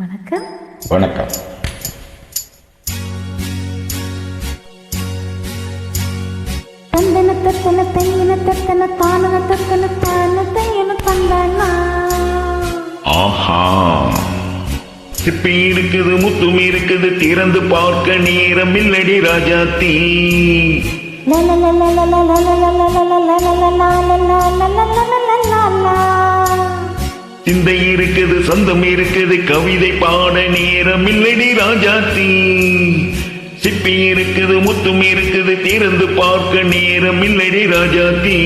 வணக்கம். வணக்கம். தந்தன தத்தன தையன தத்தன தானன தத்தன தான தையன தந்தானா. ஆஹா, சிப்பி இருக்குது, முத்தும் இருக்குது, திறந்து பார்க்க நேரம் இல்லடி ராஜாத்தி. சிந்தை இருக்குது, சொந்தம் இருக்குது, கவிதை பாட நேரம் இல்லடி ராஜாத்தி. சிப்பி இருக்குது, முத்தும் இருக்குது, திறந்து பார்க்க நேரம் இல்லடி ராஜாத்தி.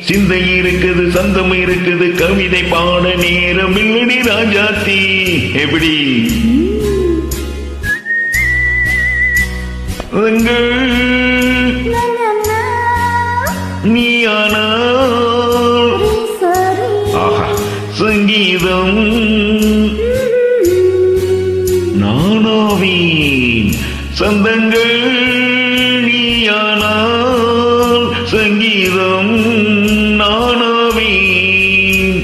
சிந்தை இருக்குது, சந்தம் இருக்குது, கவிதை பாட நேரம் இல்லடி ராஜாத்தி. எப்படி நீயானா ஆஹா சங்கீதம் நானாவேன் சந்தங்கள் நீயானால் சங்கீதம் நானாவேன்.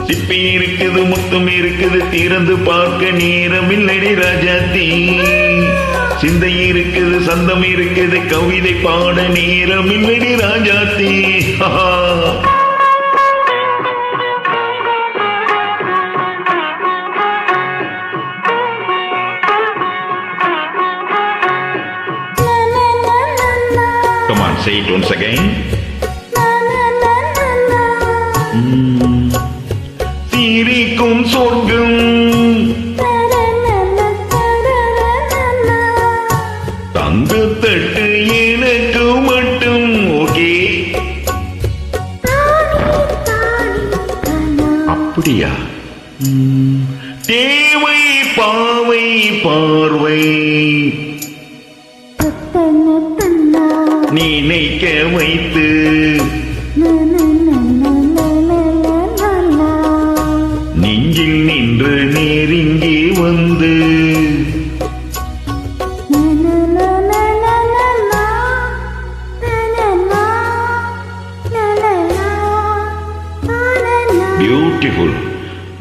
சிப்பி இருக்குது, முத்தம் இருக்குது, திறந்து பார்க்க நேரம் இல்லடி ராஜாத்தி. சிந்தை இருக்குது, சந்தம் இருக்குது, கவிதை பாட நேரம் இல்லடி Rajathi. Come on, say it once again. சிரிக்கும் சொர்க்கம் தங்கத்தட்டு எனக்கு மட்டும். ஓகே, அப்படியா? தேவை பாவை பார்வை நினைக்க வைத்து நெஞ்சில் நின்று நெருங்கி வந்து பியூட்டிஃபுல்.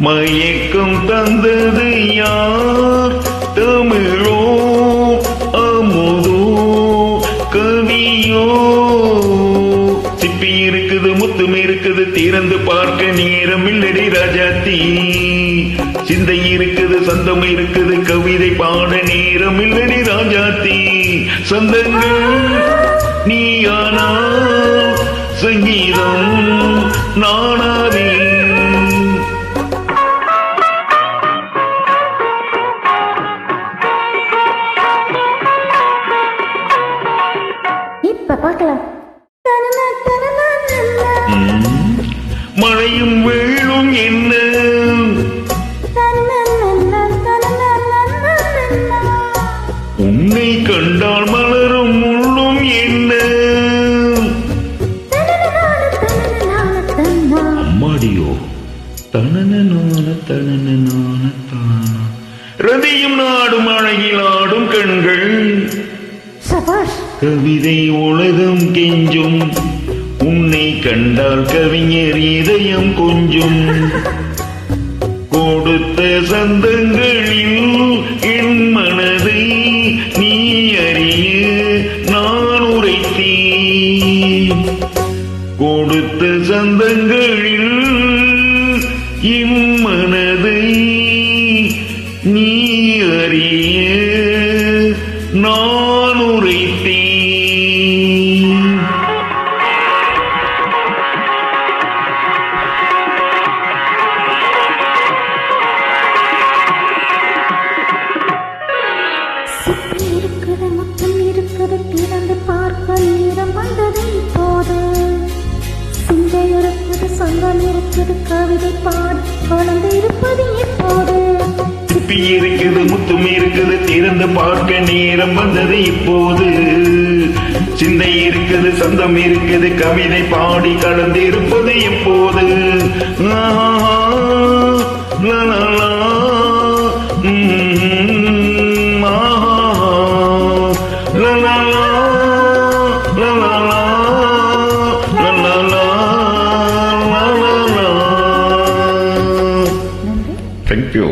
மயக்கம் தந்தது யார்? தமிழோ அமுதோ கவியோ? சிப்பி இருக்குது, முத்தும் இருக்குது, திறந்து பார்க்க நேரம் இல்லடி ராஜாத்தி. சிந்தை இருக்குது, சந்தம் இருக்குது, கவிதை பாட நேரம் இல்லடி ராஜாத்தி. சந்தங்கள் நீயானா சங்கீதம் நானாவே. இப்ப பார்க்கலாம். மழையும் வெயிலும் என்ன உன்னை கண்டால் மலரும் முள்ளும் என்ன? அம்மாடியோ தனன தானா. ரதியும் நாடும் அழகில் ஆடும் கண்கள் கவிதை உலகம் கெஞ்சும். உன்னை கண்டால் கவிஞர் இதயம் கொஞ்சும். கொடுத்த சந்தங்களில் என் மனதை நீ அறிய நான் உரைத்தேன். கொடுத்த சந்தங்களில் என் மனதை நீ அறிய நான் உரைத்தேன். இருக்குது, முத்தம் இருக்குது, திறந்து பார்க்க நேரம் வந்தது இப்போது. சிந்தை இருக்குது, சொந்தம் இருக்குது, கவிதை பாட குழந்தை இருப்பது இப்போது. சிப்பி இருக்குது, முத்தும் இருக்குது, திறந்து பார்க்க நேரம் வந்தது இப்போது. சிந்தை இருக்குது, சந்தம் இருக்குது, கவிதை பாடி கலந்து இருப்பது எப்போது. Thank you.